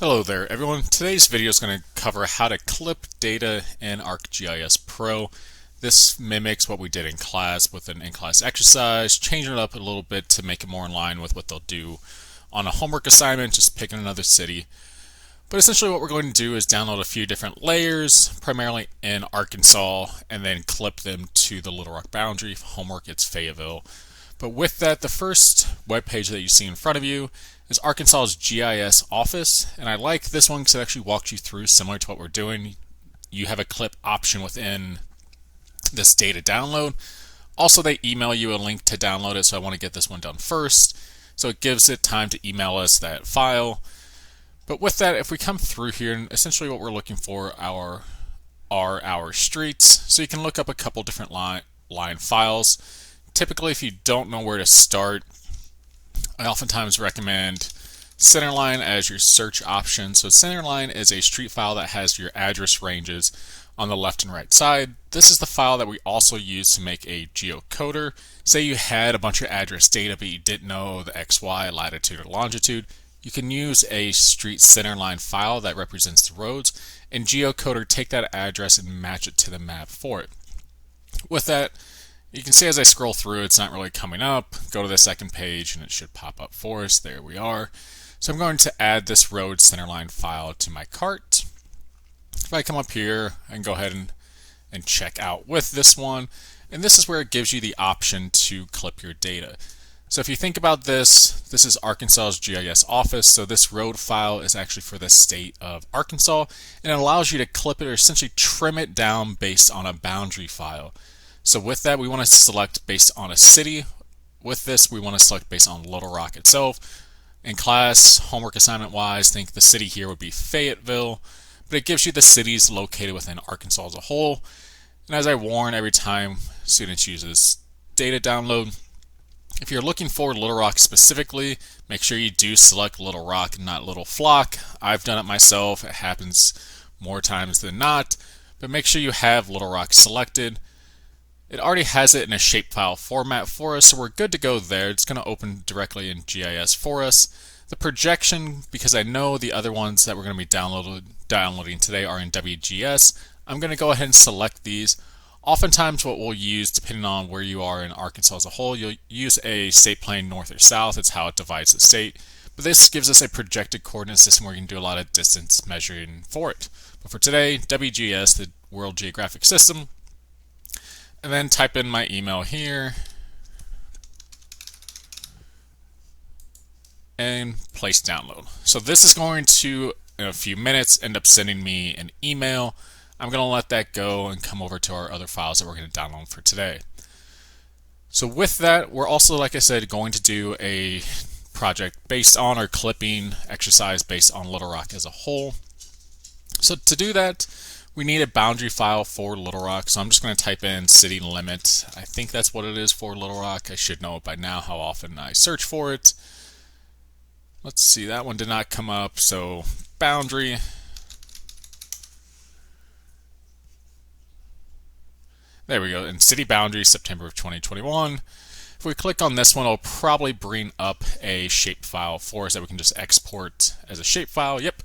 Hello there everyone. Today's video is going to cover how to clip data in ArcGIS Pro. This mimics what we did in class with an in-class exercise, changing it up a little bit to make it more in line with what they'll do on a homework assignment, just picking another city. But essentially what we're going to do is download a few different layers, primarily in Arkansas, and then clip them to the Little Rock boundary. For homework, it's Fayetteville. But with that, the first web page that you see in front of you is Arkansas's GIS office, and I like this one because it actually walks you through similar to what we're doing. You have a clip option within this data download. Also, they email you a link to download it, so I want to get this one done first. So it gives it time to email us that file. But with that, if we come through here, essentially what we're looking for are our streets. So you can look up a couple different line files. Typically, if you don't know where to start, I oftentimes recommend Centerline as your search option. So Centerline is a street file that has your address ranges on the left and right side. This is the file that we also use to make a geocoder. Say you had a bunch of address data, but you didn't know the XY, latitude, or longitude. You can use a street centerline file that represents the roads, and geocoder take that address and match it to the map for it. With that, you can see as I scroll through, it's not really coming up. Go to the second page and it should pop up for us. There we are. So I'm going to add this road centerline file to my cart. If I come up here, I can go ahead and check out with this one. And this is where it gives you the option to clip your data. So if you think about this is Arkansas's GIS office. So this road file is actually for the state of Arkansas. And it allows you to clip it or essentially trim it down based on a boundary file. So with that, we want to select based on a city. With this, we want to select based on Little Rock itself. In class, homework assignment wise, think the city here would be Fayetteville, but it gives you the cities located within Arkansas as a whole. And as I warn every time students use this data download, if you're looking for Little Rock specifically, make sure you do select Little Rock and not Little Flock. I've done it myself. It happens more times than not, but make sure you have Little Rock selected. It already has it in a shapefile format for us, so we're good to go there. It's going to open directly in GIS for us. The projection, because I know the other ones that we're going to be downloading today are in WGS, I'm going to go ahead and select these. Oftentimes what we'll use, depending on where you are in Arkansas as a whole, you'll use a state plane north or south. It's how it divides the state. But this gives us a projected coordinate system where you can do a lot of distance measuring for it. But for today, WGS, the World Geographic System, and then type in my email here and place download. So this is going to, in a few minutes, end up sending me an email. I'm going to let that go and come over to our other files that we're going to download for today. So with that, we're also, like I said, going to do a project based on our clipping exercise based on Little Rock as a whole. So to do that, we need a boundary file for Little Rock, so I'm just going to type in city limit. I think that's what it is for Little Rock. I should know it by now how often I search for it. Let's see, that one did not come up, so boundary. There we go, and city boundary, September of 2021. If we click on this one, it'll probably bring up a shapefile for us that we can just export as a shapefile. Yep.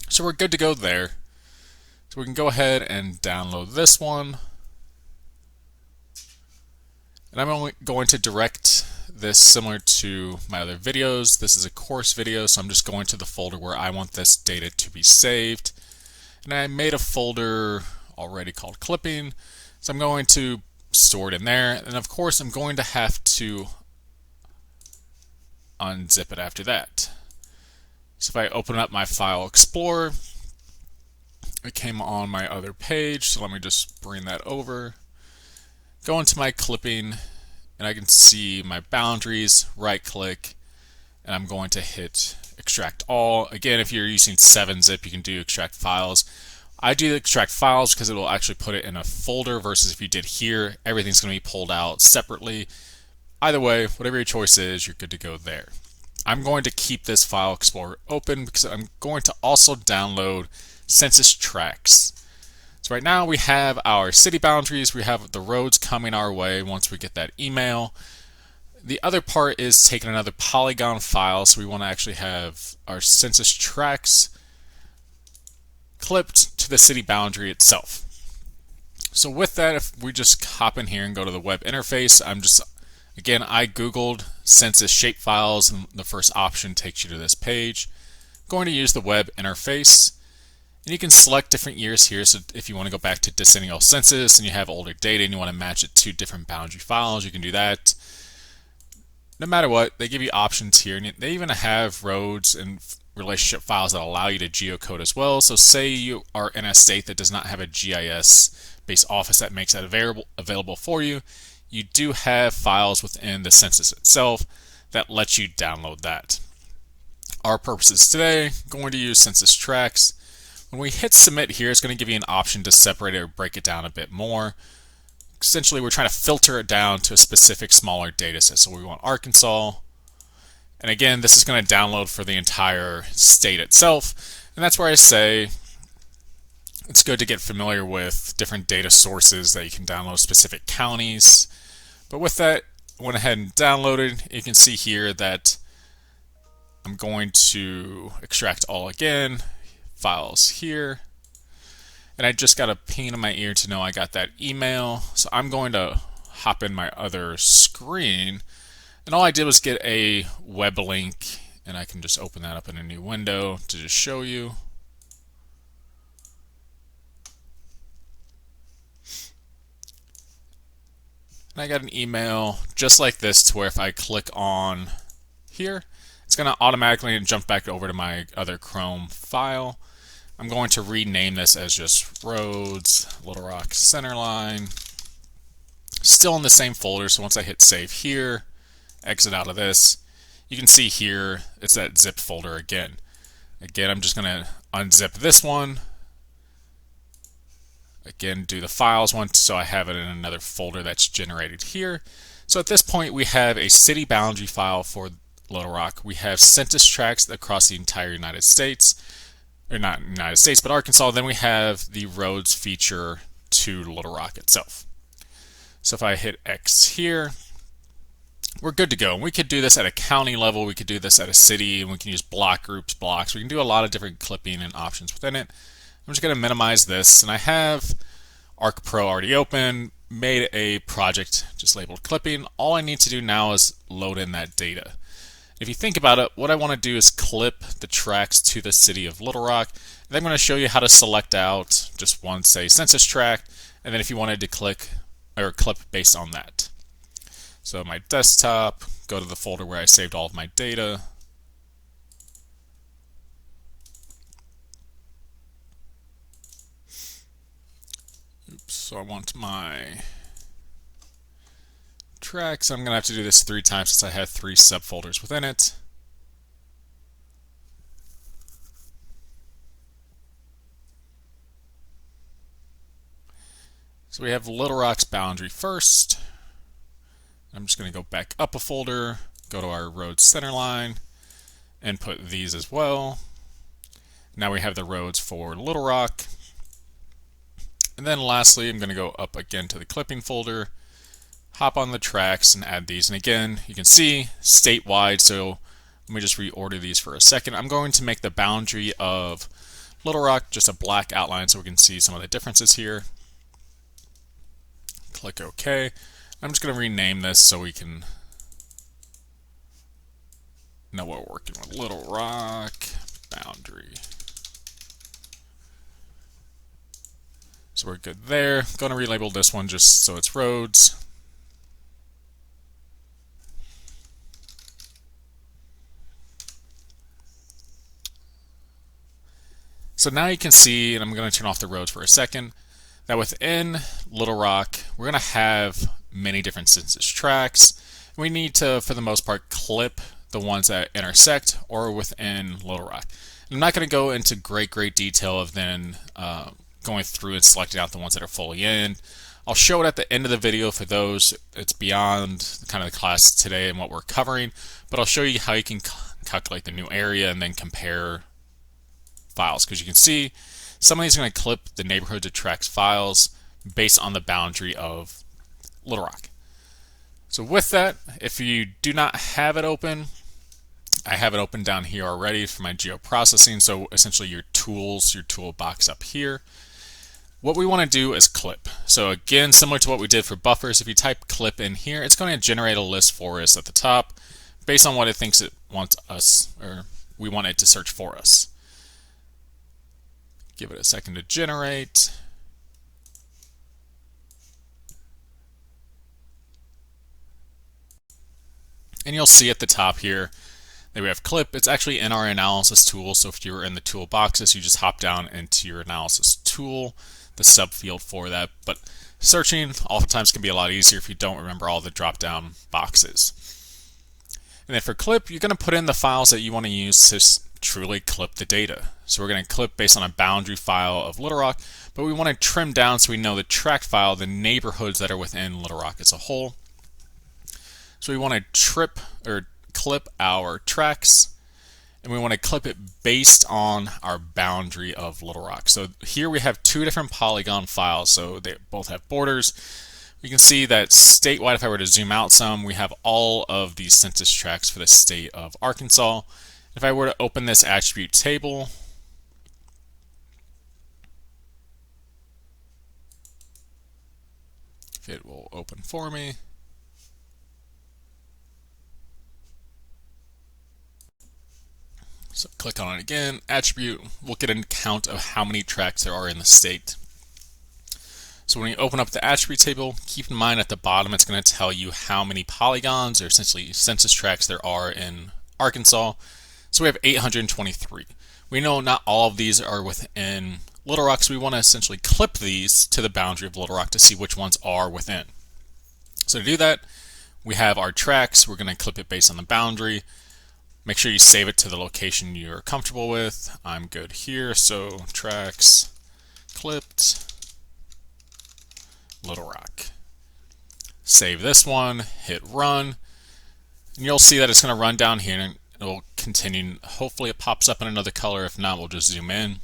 So we're good to go there. So we can go ahead and download this one. And I'm only going to direct this similar to my other videos. This is a course video, so I'm just going to the folder where I want this data to be saved. And I made a folder already called clipping. So I'm going to store it in there. And of course, I'm going to have to unzip it after that. So if I open up my File Explorer, it came on my other page, so let me just bring that over. Go into my clipping, and I can see my boundaries, right click, and I'm going to hit extract all. Again, if you're using 7-zip, you can do extract files. I do extract files because it will actually put it in a folder versus if you did here, everything's going to be pulled out separately. Either way, whatever your choice is, you're good to go there. I'm going to keep this File Explorer open because I'm going to also download census tracts. So right now we have our city boundaries, we have the roads coming our way once we get that email. The other part is taking another polygon file, so we want to actually have our census tracts clipped to the city boundary itself. So with that, if we just hop in here and go to the web interface, I googled census shapefiles, and the first option takes you to this page. I'm going to use the web interface, and you can select different years here. So if you want to go back to decennial census and you have older data and you want to match it to different boundary files, you can do that. No matter what, they give you options here, and they even have roads and relationship files that allow you to geocode as well. So say you are in a state that does not have a GIS-based office that makes that available for you, you do have files within the census itself that lets you download that. Our purposes today, going to use census tracts. When we hit submit here, it's going to give you an option to separate it or break it down a bit more. Essentially, we're trying to filter it down to a specific smaller data set. So we want Arkansas. And again, this is going to download for the entire state itself. And that's where I say it's good to get familiar with different data sources that you can download specific counties. But with that, I went ahead and downloaded. You can see here that I'm going to extract all again, files here. And I just got a ping in my ear to know I got that email. So I'm going to hop in my other screen. And all I did was get a web link, and I can just open that up in a new window to just show you. And I got an email just like this, to where if I click on here, it's going to automatically jump back over to my other Chrome file. I'm going to rename this as just Roads, Little Rock Centerline. Still in the same folder, so once I hit save here, exit out of this, you can see here it's that zip folder again. Again, I'm just going to unzip this one. Again, do the files one so I have it in another folder that's generated here. So at this point, we have a city boundary file for Little Rock. We have census tracts across the entire United States. Or not United States, but Arkansas. Then we have the roads feature to Little Rock itself. So if I hit X here, we're good to go. We could do this at a county level, we could do this at a city, and we can use block groups, blocks. We can do a lot of different clipping and options within it. I'm just going to minimize this, and I have Arc Pro already open, made a project just labeled clipping. All I need to do now is load in that data. If you think about it, what I want to do is clip the tracks to the city of Little Rock. And I'm going to show you how to select out just one, say, census tract, and then if you wanted to click or clip based on that. So my desktop, go to the folder where I saved all of my data. Oops, so I want my tracks. I'm going to have to do this 3 times since I have 3 subfolders within it. So we have Little Rock's boundary first. I'm just going to go back up a folder, go to our road center line, and put these as well. Now we have the roads for Little Rock. And then lastly, I'm going to go up again to the clipping folder, hop on the tracks and add these. And again, you can see statewide, so let me just reorder these for a second. I'm going to make the boundary of Little Rock just a black outline so we can see some of the differences here. Click OK. I'm just going to rename this so we can know what we're working with. Little Rock boundary. So we're good there. Going to relabel this one just so it's roads. So now you can see, and I'm going to turn off the roads for a second, that within Little Rock, we're going to have many different census tracts. We need to, for the most part, clip the ones that intersect or within Little Rock. I'm not going to go into great detail of then going through and selecting out the ones that are fully in. I'll show it at the end of the video for those. It's beyond kind of the class today and what we're covering, but I'll show you how you can calculate the new area and then compare files, because you can see some of these are going to clip the neighborhood to tracks files based on the boundary of Little Rock. So with that, if you do not have it open, I have it open down here already for my geoprocessing. So essentially your tools, your toolbox up here. What we want to do is clip. So again, similar to what we did for buffers, if you type clip in here, it's going to generate a list for us at the top based on what it thinks it wants us, or we want it to search for us. Give it a second to generate. And you'll see at the top here that we have clip. It's actually in our analysis tool. So if you're in the toolboxes, you just hop down into your analysis tool, the subfield for that. But searching oftentimes can be a lot easier if you don't remember all the drop down boxes. And then for clip, you're going to put in the files that you want to use to truly clip the data. So we're going to clip based on a boundary file of Little Rock, but we want to trim down so we know the tract file, the neighborhoods that are within Little Rock as a whole. So we want to clip our tracks, and we want to clip it based on our boundary of Little Rock. So here we have two different polygon files, so they both have borders. We can see that statewide, if I were to zoom out some, we have all of these census tracts for the state of Arkansas. If I were to open this attribute table, it will open for me. So click on it again, attribute, we'll get a count of how many tracts there are in the state. So when you open up the attribute table, keep in mind at the bottom it's going to tell you how many polygons, or essentially census tracts, there are in Arkansas. So we have 823. We know not all of these are within Little Rock, so we want to essentially clip these to the boundary of Little Rock to see which ones are within. So to do that, we have our tracks. We're going to clip it based on the boundary. Make sure you save it to the location you're comfortable with. I'm good here, so tracks clipped Little Rock. Save this one, hit run, and you'll see that it's going to run down here and it'll continue. Hopefully it pops up in another color. If not, we'll just zoom in.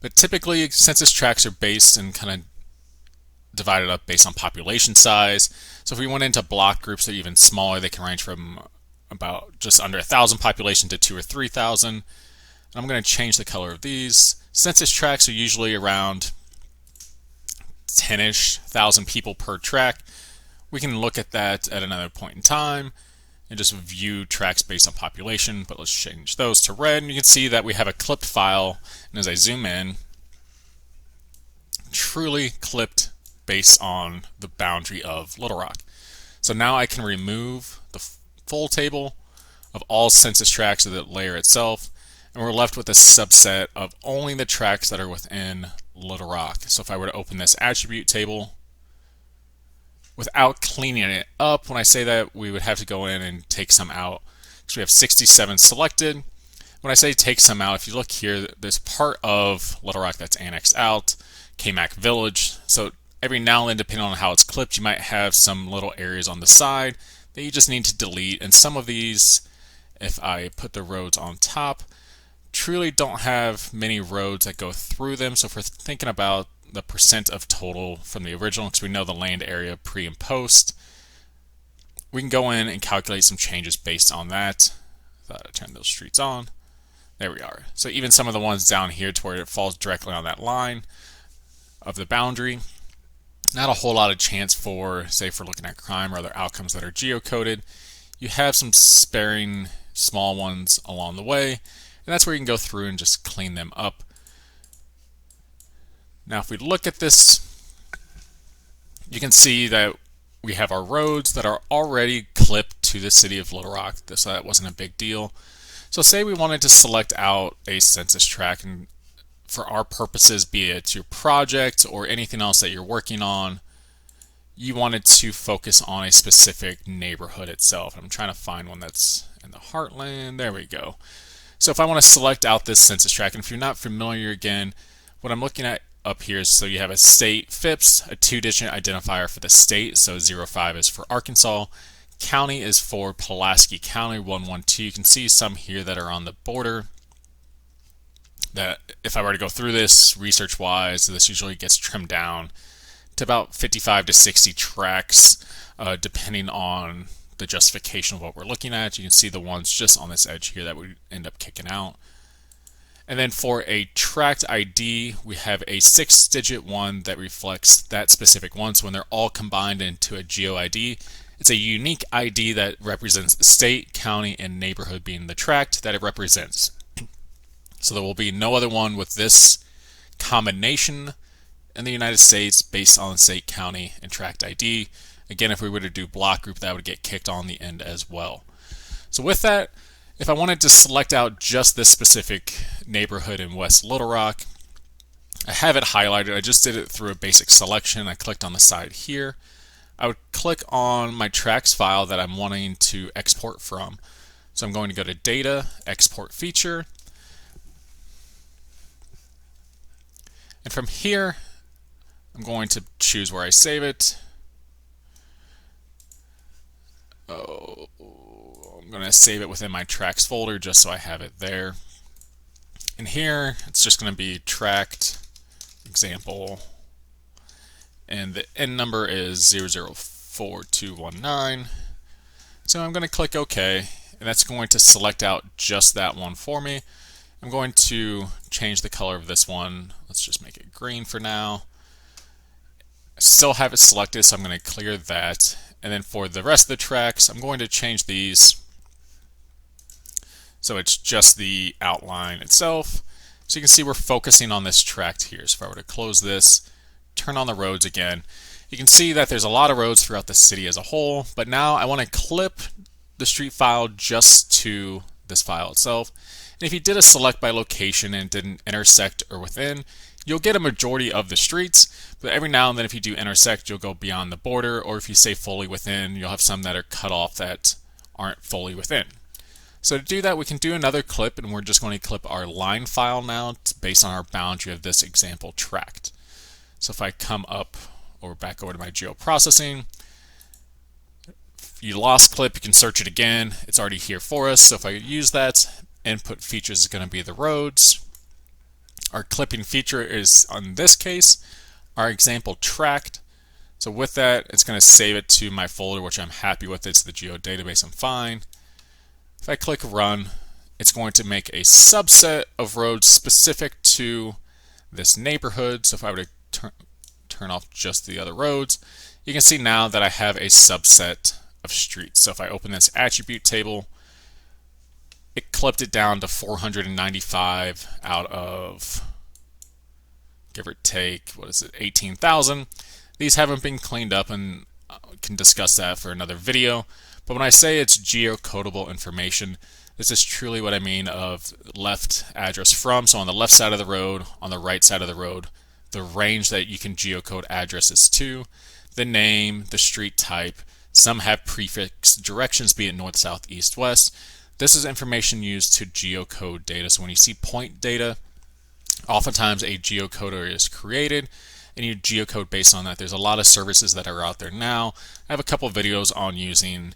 But typically census tracts are based and kind of divided up based on population size. So if we went into block groups that are even smaller, they can range from about just under 1,000 population to 2,000 or 3,000. And I'm going to change the color of these. Census tracts are usually around 10-ish thousand people per tract. We can look at that at another point in time and just view tracts based on population, but let's change those to red, and you can see that we have a clipped file, and as I zoom in, truly clipped based on the boundary of Little Rock. So now I can remove the full table of all census tracts of the layer itself, and we're left with a subset of only the tracts that are within Little Rock. So if I were to open this attribute table, without cleaning it up, when I say that, we would have to go in and take some out. So we have 67 selected. When I say take some out, if you look here, there's part of Little Rock that's annexed out, K-Mac Village. So every now and then, depending on how it's clipped, you might have some little areas on the side that you just need to delete. And some of these, if I put the roads on top, truly don't have many roads that go through them. So if we're thinking about the percent of total from the original, because we know the land area pre and post, we can go in and calculate some changes based on that. Thought I'd turn those streets on. There we are. So even some of the ones down here to where it falls directly on that line of the boundary, not a whole lot of chance for, say, for looking at crime or other outcomes that are geocoded. You have some sparing small ones along the way, and that's where you can go through and just clean them up. Now if we look at this, you can see that we have our roads that are already clipped to the city of Little Rock, so that wasn't a big deal. So say we wanted to select out a census tract, and for our purposes, be it your project or anything else that you're working on, you wanted to focus on a specific neighborhood itself. I'm trying to find one that's in the heartland. There we go. So if I want to select out this census tract, and if you're not familiar, again, what I'm looking at up here is, so you have a state FIPS, a 2-digit identifier for the state, so 05 is for Arkansas. County is for Pulaski County, 112. You can see some here that are on the border. That if I were to go through this research-wise, this usually gets trimmed down to about 55 to 60 tracks, depending on the justification of what we're looking at. You can see the ones just on this edge here that would end up kicking out. And then for a tract ID, we have a 6-digit one that reflects that specific one. So when they're all combined into a geo ID, it's a unique ID that represents state, county, and neighborhood being the tract that it represents. So there will be no other one with this combination in the United States based on state, county, and tract ID. Again, if we were to do block group, that would get kicked on the end as well. So with that, if I wanted to select out just this specific neighborhood in West Little Rock, I have it highlighted. I just did it through a basic selection. I clicked on the side here. I would click on my tracks file that I'm wanting to export from. So I'm going to go to Data, Export Feature. And from here, I'm going to choose where I save it. I'm going to save it within my tracks folder just so I have it there. And here, it's just going to be tract example. And the end number is 004219. So I'm going to click OK, and that's going to select out just that one for me. I'm going to change the color of this one. Let's just make it green for now. I still have it selected, so I'm going to clear that. And then for the rest of the tracks, I'm going to change these so it's just the outline itself. So you can see we're focusing on this tract here. So if I were to close this, turn on the roads again, you can see that there's a lot of roads throughout the city as a whole, but now I want to clip the street file just to this file itself. And if you did a select by location and didn't intersect or within, you'll get a majority of the streets, but every now and then if you do intersect, you'll go beyond the border, or if you say fully within, you'll have some that are cut off that aren't fully within. So to do that, we can do another clip, and we're just going to clip our line file now based on our boundary of this example tract. So if I come up or back over to my geoprocessing, if you lost clip, you can search it again. It's already here for us. So if I use that, input features is going to be the roads. Our clipping feature is, in this case, our example tract. So with that, it's going to save it to my folder, which I'm happy with. It's the geo database. I'm fine. If I click run, it's going to make a subset of roads specific to this neighborhood. So if I were to turn off just the other roads, you can see now that I have a subset of streets. So if I open this attribute table, it clipped it down to 495 out of, give or take, 18,000. These haven't been cleaned up, and can discuss that for another video. But when I say it's geocodable information, this is truly what I mean of left address from. So on the left side of the road, on the right side of the road, the range that you can geocode addresses to, the name, the street type. Some have prefix directions, be it north, south, east, west. This is information used to geocode data. So when you see point data, oftentimes a geocoder is created, and you geocode based on that. There's a lot of services that are out there now. I have a couple of videos on using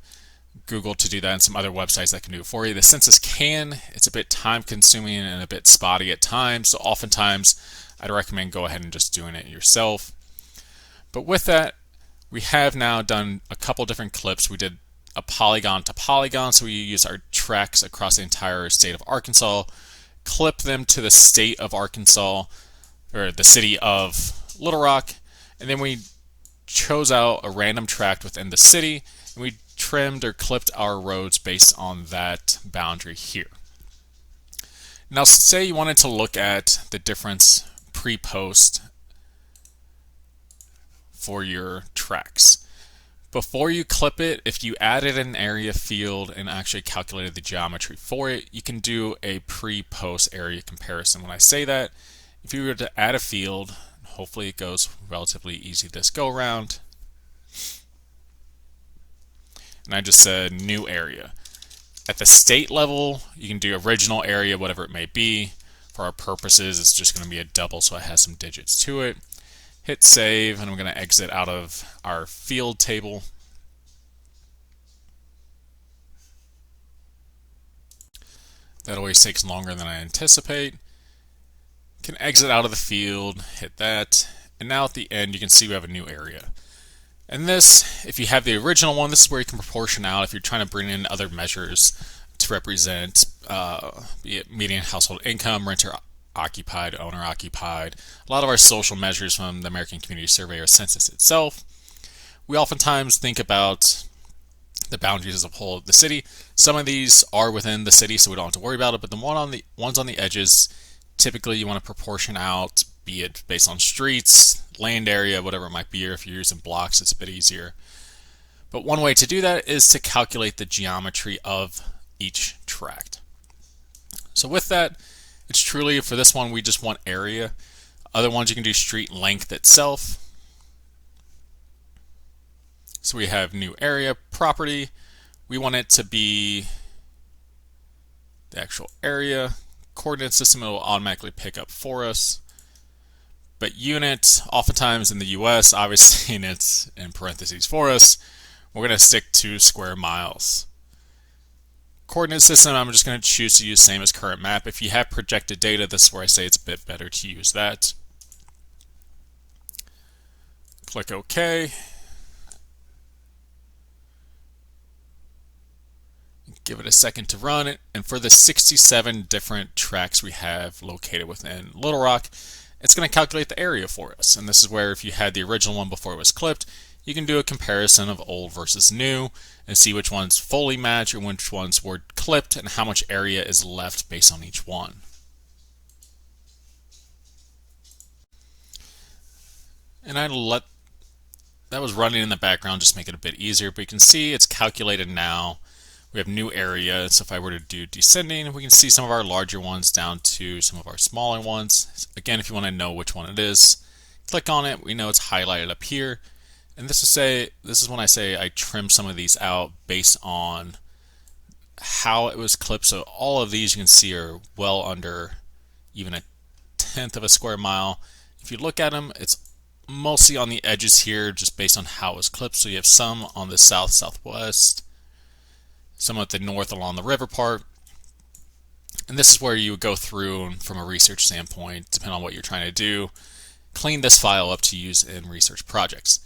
Google to do that, and some other websites that can do it for you. The census it's a bit time consuming and a bit spotty at times, so oftentimes I'd recommend go ahead and just doing it yourself. But with that, we have now done a couple different clips. We did a polygon to polygon, so we use our tracks across the entire state of Arkansas, clip them to the state of Arkansas, or the city of Little Rock, and then we chose out a random tract within the city, and we trimmed or clipped our roads based on that boundary here. Now say you wanted to look at the difference pre-post for your tracks. Before you clip it, if you added an area field and actually calculated the geometry for it, you can do a pre-post area comparison. When I say that, if you were to add a field, hopefully it goes relatively easy this go around, and I just said new area. At the state level, you can do original area, whatever it may be. For our purposes, it's just going to be a double, so it has some digits to it. Hit save, and I'm going to exit out of our field table. That always takes longer than I anticipate. Can exit out of the field, hit that, And now at the end, you can see we have a new area. And this, if you have the original one, this is where you can proportion out if you're trying to bring in other measures to represent be it median household income, renter occupied, owner occupied. A lot of our social measures from the American Community Survey or census itself. We oftentimes think about the boundaries as a whole of the city. Some of these are within the city, so we don't have to worry about it, but the ones on the edges, typically you want to proportion out, be it based on streets, land area, whatever it might be, or if you're using blocks, it's a bit easier. But one way to do that is to calculate the geometry of each tract. So with that, it's truly, for this one, we just want area. Other ones you can do street length itself. So we have new area, property. We want it to be the actual area. Coordinate system, it will automatically pick up for us. But unit, oftentimes in the US, obviously, and it's in parentheses for us, we're going to stick to square miles. Coordinate system, I'm just going to choose to use same as current map. If you have projected data, this is where I say it's a bit better to use that. Click OK. Give it a second to run it. And for the 67 different tracks we have located within Little Rock, it's going to calculate the area for us. And this is where, if you had the original one before it was clipped, you can do a comparison of old versus new and see which ones fully match and which ones were clipped and how much area is left based on each one. And that was running in the background, just make it a bit easier, but you can see it's calculated now. We have new area, so if I were to do descending, we can see some of our larger ones down to some of our smaller ones. Again, if you want to know which one it is, click on it. We know it's highlighted up here. And this is when I say I trim some of these out based on how it was clipped. So all of these you can see are well under even a tenth of a square mile. If you look at them, it's mostly on the edges here just based on how it was clipped. So you have some on the south, southwest, some at the north along the river part. And this is where you would go through and, from a research standpoint, depending on what you're trying to do, clean this file up to use in research projects.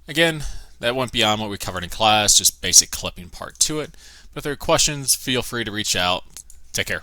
Again, that went beyond what we covered in class, just basic clipping part to it. But if there are questions, feel free to reach out. Take care.